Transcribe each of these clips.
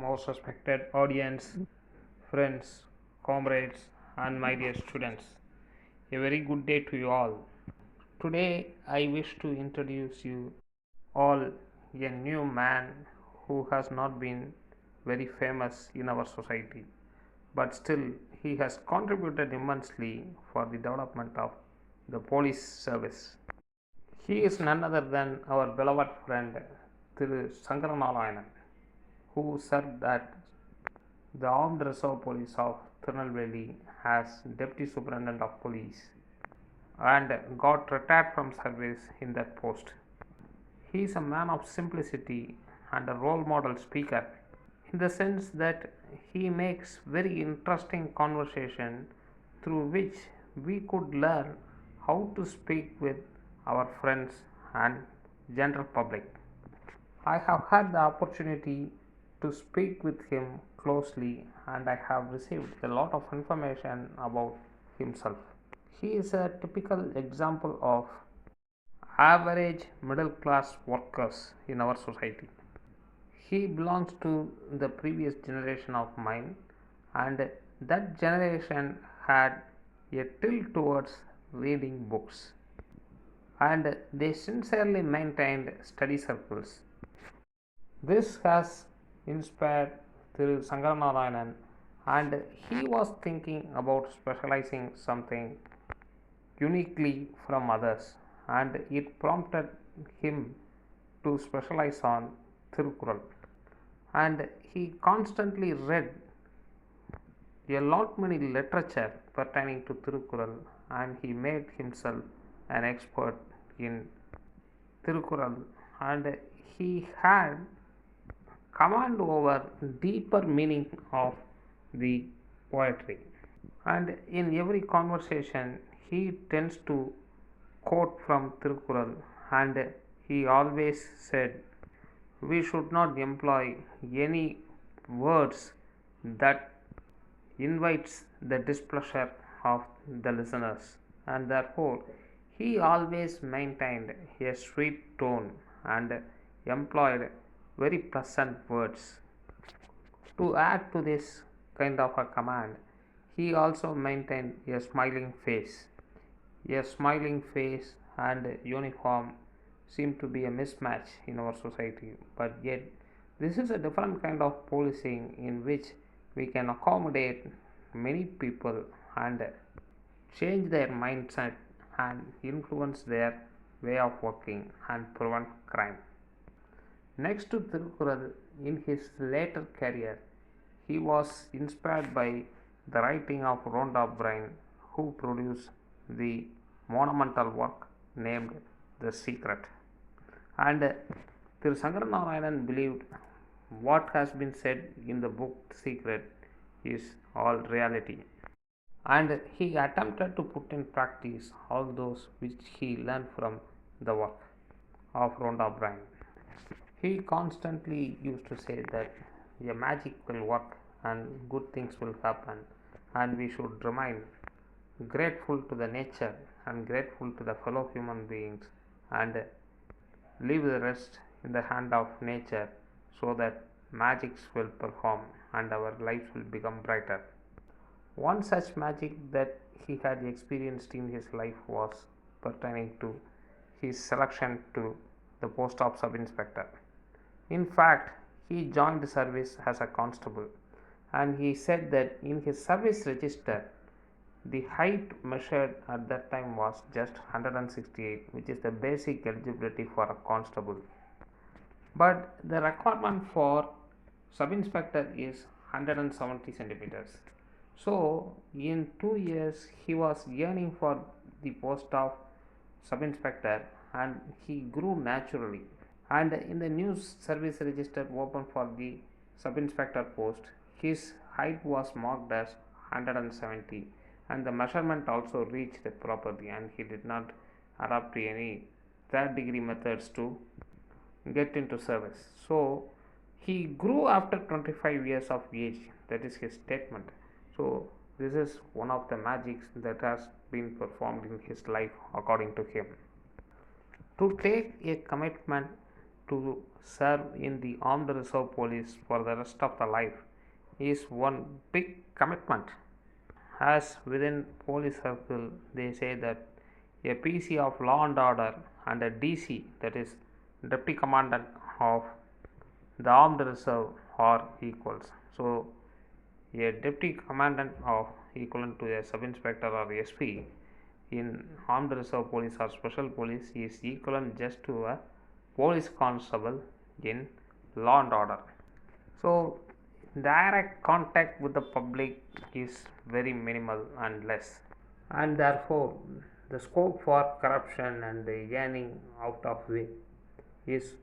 most respected audience, friends, comrades, and my dear students. A very good day to you all. Today, I wish to introduce you all a new man who has not been very famous in our society, but still he has contributed immensely for the development of the police service. He is none other than our beloved friend Sankaranarayanan, who served at the Armed Reserve Police of Tirunelveli as Deputy Superintendent of Police and got retired from service in that post. He is a man of simplicity and a role model speaker in the sense that he makes very interesting conversation through which we could learn how to speak with our friends and general public. I have had the opportunity to speak with him closely and I have received a lot of information about himself. He is a typical example of average middle class workers in our society. He belongs to the previous generation of mine, and that generation had a tilt towards reading books, and they sincerely maintained study circles. This has inspired Thiru Sankaranarayanan, and he was thinking about specializing something uniquely from others, and it prompted him to specialize on Thirukural. And he constantly read a lot many literature pertaining to Thirukural, and he made himself an expert in Thirukural, and he had command over deeper meaning of the poetry. And in every conversation, he tends to quote from Thirukural, and he always said, we should not employ any words that invites the displeasure of the listeners, and therefore he always maintained a sweet tone and employed very pleasant words. To add to this kind of a command, he also maintained a smiling face. A smiling face and uniform seem to be a mismatch in our society, but yet this is a different kind of policing in which we can accommodate many people and change their mindset and influence their way of working and prevent crime. Next to Thirukural, in his later career, he was inspired by the writing of Rhonda Byrne, who produced the monumental work named The Secret. And Thiru Sankaranarayanan believed what has been said in the book Secret is all reality. And he attempted to put in practice all those which he learned from the work of Rhonda Byrne. He constantly used to say that a magic will work and good things will happen, and we should remain grateful to the nature and grateful to the fellow human beings and leave the rest in the hand of nature so that magics will perform and our lives will become brighter. One such magic that he had experienced in his life was pertaining to his selection to the post of sub inspector. In fact, he joined the service as a constable, and he said that in his service register the height measured at that time was just 168, which is the basic eligibility for a constable. But the requirement for sub inspector is 170 centimeters. So, in 2 years, he was yearning for the post of sub inspector and he grew naturally. And in the new service register open for the sub inspector post, his height was marked as 170 and the measurement also reached properly, and he did not adopt any third degree methods to get into service. So he grew after 25 years of age, that is his statement. So this is one of the magics that has been performed in his life according to him. To take a commitment to serve in the armed reserve police for the rest of the life is one big commitment. As within police circle, they say that a PC of law and order and a DC, that is deputy commandant of the armed reserve, are equals. So a deputy commandant of equivalent to a sub inspector or SP in armed reserve police or special police is equivalent just to a police constable in law and order. So direct contact with the public is very minimal and less, and therefore the scope for corruption and the gaining out of way is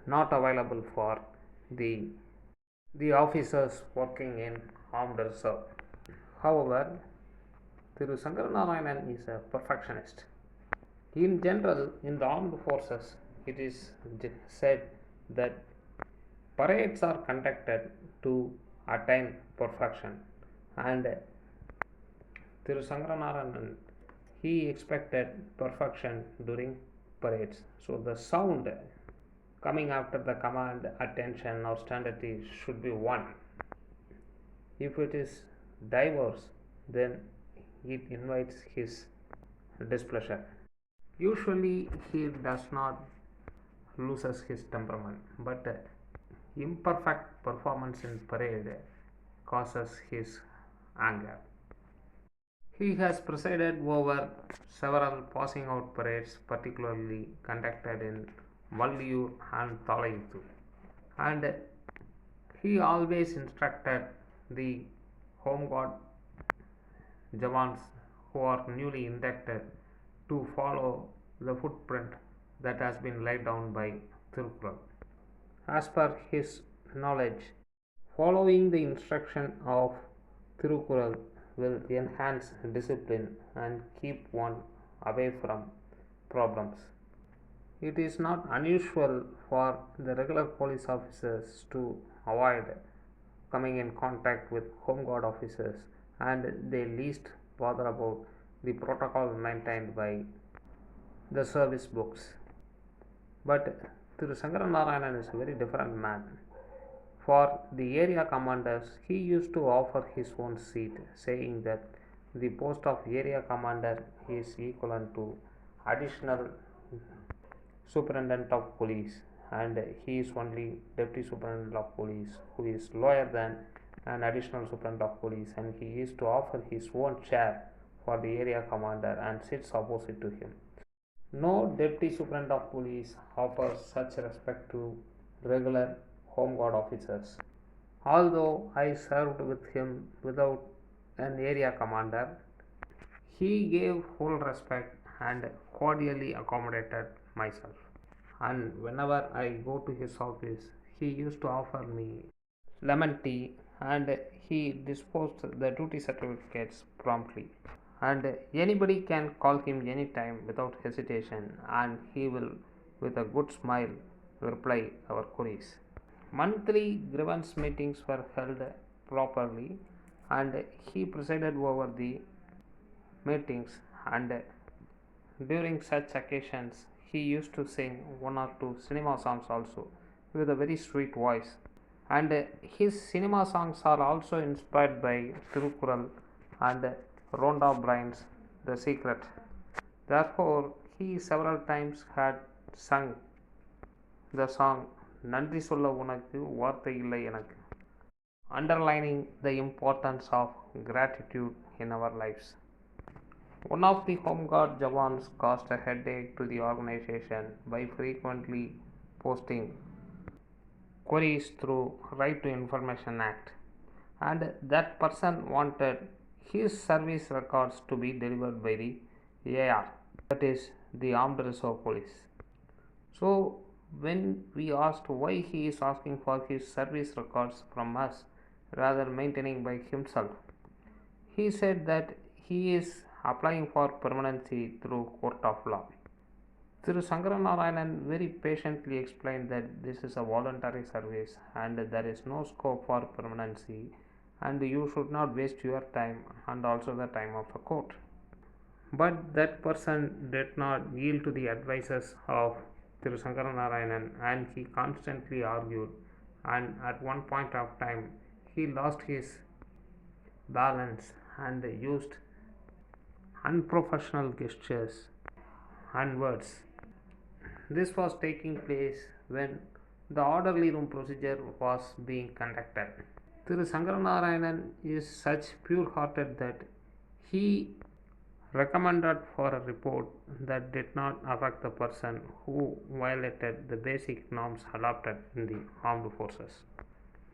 not available for the officers working in armed reserve. However, Thiru Sankaranarayanan is a perfectionist. In general, in the armed forces, it is said that parades are conducted to attain perfection, and Thiru Sankaranarayanan, he expected perfection during parades. So the sound coming after the command, attention or standards should be one. If it is diverse, then it invites his displeasure. Usually he does not loses his temperament, but imperfect performance in parade causes his anger. He has presided over several passing out parades, particularly conducted in Valliyur and Thalayithu, and he always instructed the home guard Jawans who are newly inducted to follow the footprint that has been laid down by Thirukural. As per his knowledge, following the instruction of Thirukural will enhance discipline and keep one away from problems. It is not unusual for the regular police officers to avoid coming in contact with home guard officers, and they least bother about the protocol maintained by the service books. But Thiru Sankaranarayanan is a very different man. For the area commanders, he used to offer his own seat, saying that the post of area commander is equivalent to additional superintendent of police, and he is only deputy superintendent of police, who is lower than an additional superintendent of police, and he used to offer his own chair for the area commander and sits opposite to him. No deputy superintendent of police offers such respect to regular home guard officers. Although I served with him without an area commander, he gave full respect and cordially accommodated myself. And whenever I go to his office, he used to offer me lemon tea, and he disposed the duty certificates promptly. And anybody can call him anytime without hesitation, and he will, with a good smile, reply our queries. Monthly grievance meetings were held properly, and he presided over the meetings, and during such occasions he used to sing one or two cinema songs also with a very sweet voice, and his cinema songs are also inspired by Thirukural and Rhonda Byrne's The Secret. Therefore, he several times had sung the song நன்றி சொல்ல உனக்கு வார்த்தை இல்லை எனக்கு, underlining the importance of gratitude in our lives. One of the home guard Jawans caused a headache to the organization by frequently posting queries through Right to Information Act, and that person wanted his service records to be delivered by the AR, that is the Armed Reserve Police. So when we asked why he is asking for his service records from us rather maintaining by himself, he said that he is applying for permanency through court of law. Thiru Sankaranarayanan very patiently explained that this is a voluntary service and there is no scope for permanency, and you should not waste your time and also the time of the court. But that person did not yield to the advices of Thiru Sankaranarayanan, and he constantly argued, and at one point of time he lost his balance and used unprofessional gestures and words. This was taking place when the orderly room procedure was being conducted. Thiru Sankaranarayanan is such pure hearted that he recommended for a report that did not affect the person who violated the basic norms adopted in the armed forces.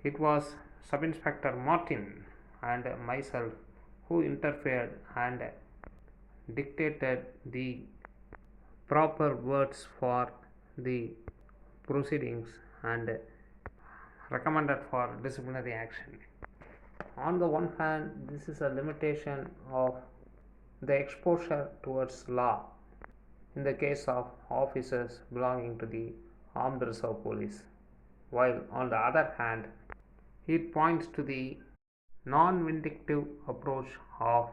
It was Sub Inspector Martin and myself who interfered and dictated the proper words for the proceedings and recommended for disciplinary action. On the one hand, this is a limitation of the exposure towards law in the case of officers belonging to the Armed Reserve Police, while on the other hand, it points to the non-vindictive approach of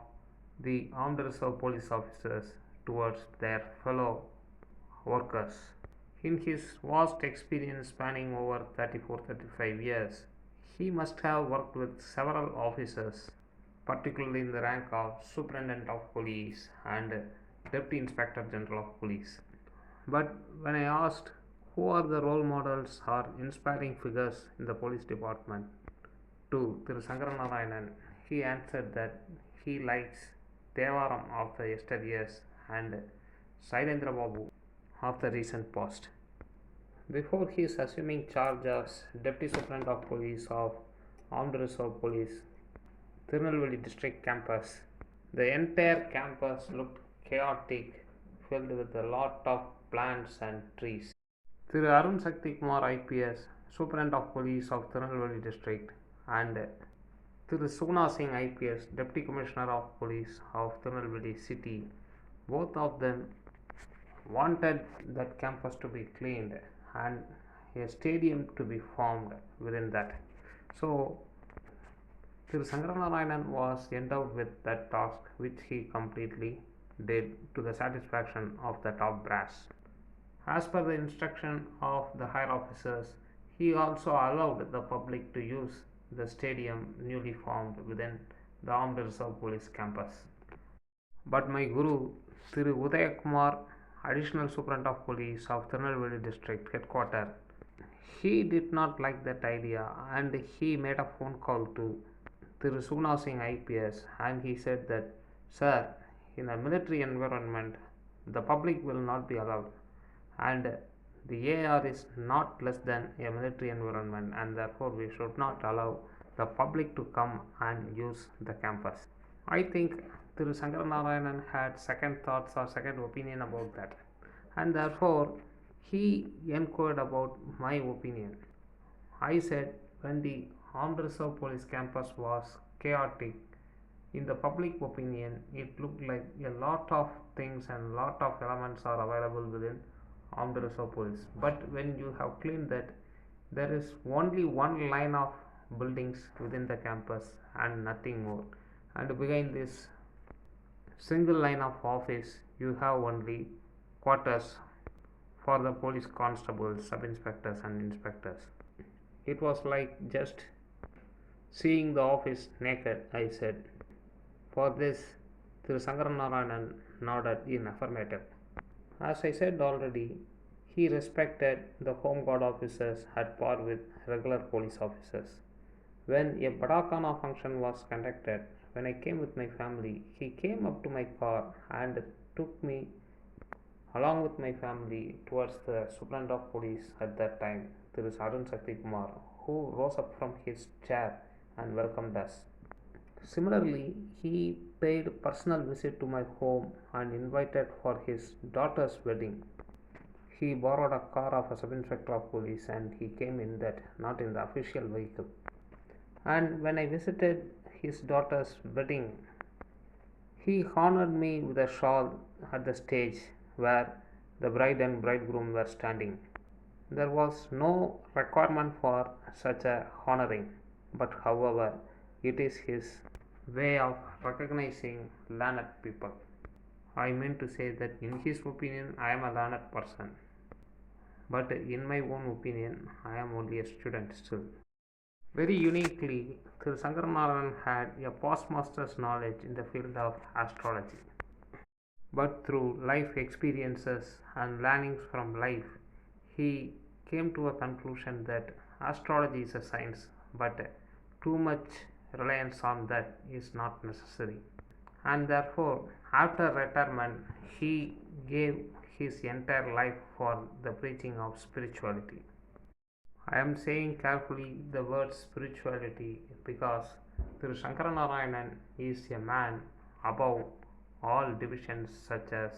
the Armed Reserve Police officers towards their fellow workers. In his vast experience spanning over 34-35 years, he must have worked with several officers, particularly in the rank of Superintendent of Police and Deputy Inspector General of Police. But when I asked who are the role models or inspiring figures in the police department to Thiru Sankaranarayanan, he answered that he likes Devaram of the yesteryears and Sailendra Babu of the recent past. Before his assuming charge as Deputy Superintendent of Police of Armed Reserve Police, Tirunelveli district campus, the entire campus looked chaotic, filled with a lot of plants and trees. Thiru Arun Sakti Kumar IPS, Superintendent of Police of Tirunelveli district, and Thiru Sugna Singh IPS, Deputy Commissioner of Police of Tirunelveli city, both of them wanted that campus to be cleaned and a stadium to be formed within that. So Thiru Sankaranarayanan was endowed with that task, which he completely did to the satisfaction of the top brass. As per the instruction of the higher officers, he also allowed the public to use the stadium newly formed within the Armed Reserve Police campus. But my Guru, Thiru Udayakumar, Additional Superintendent of Police of Tirunelveli District Headquarters, he did not like that idea and he made a phone call to Thiru Sugna Singh IPS and he said that, "Sir, in a military environment, the public will not be allowed and the AR is not less than a military environment and therefore we should not allow the public to come and use the campus." I think Thiru Sankaranarayanan had second thoughts or second opinion about that, and therefore he inquired about my opinion. I said when the Armed Reserve Police campus was chaotic, in the public opinion it looked like a lot of things and lot of elements are available within Armed Reserve Police, but when you have cleaned that, there is only one line of buildings within the campus and nothing more, and behind this single line of office you have only quarters for the police constables, sub inspectors and inspectors. It was like just seeing the office naked, I said. For this, Thiru Sankaranarayanan nodded in affirmative. As I said already, he respected the home guard officers at par with regular police officers. When a Badakana function was conducted, when I came with my family, he came up to my car and took me along with my family towards the Superintendent of Police at that time, Thiru Arun Sakti Kumar, who rose up from his chair and welcomed us. Similarly, he paid personal visit to my home and invited for his daughter's wedding. He borrowed a car of a sub-inspector of police and he came in that, not in the official vehicle. And when I visited his daughter's wedding, he honored me with a shawl at the stage where the bride and bridegroom were standing. There was no requirement for such a honoring, but however, it is his way of recognizing learned people. I mean to say that in his opinion, I am a learned person. but in my own opinion, I am only a student still. Very uniquely, Thiru Sankaranarayanan had a postmaster's knowledge in the field of astrology. But through life experiences and learnings from life, he came to a conclusion that astrology is a science, but too much reliance on that is not necessary. And therefore, after retirement, he gave his entire life for the preaching of spirituality. I am saying carefully the word spirituality because Thiru Sankaranarayanan is a man above all divisions such as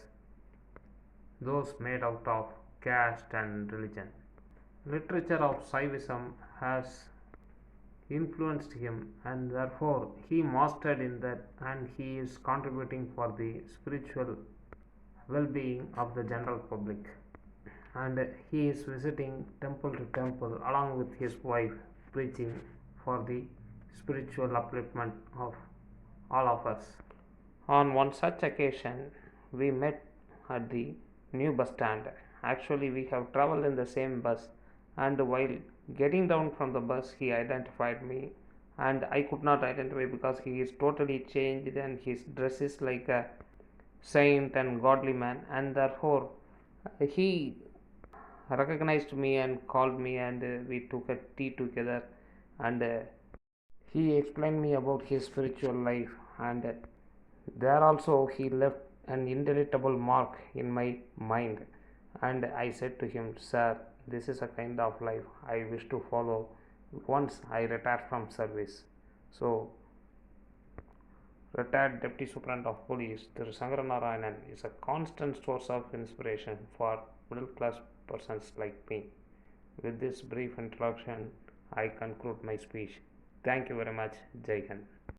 those made out of caste and religion. Literature of Saivism has influenced him and therefore he mastered in that and he is contributing for the spiritual well-being of the general public, and he is visiting temple to temple along with his wife preaching for the spiritual upliftment of all of us. On one such occasion, we met at the new bus stand. Actually, we have traveled in the same bus, and while getting down from the bus, he identified me, and I could not identify because he is totally changed and his dress is like a saint and godly man, and therefore he recognized me and called me, and we took a tea together, and he explained me about his spiritual life, and there also he left an indelible mark in my mind. And I said to him, sir, this is a kind of life I wish to follow once I retire from service. So retired Deputy Superintendent of Police Thiru Sankaranarayanan is a constant source of inspiration for middle class persons like me. With this brief introduction, I conclude my speech. Thank you very much. Jai Hind.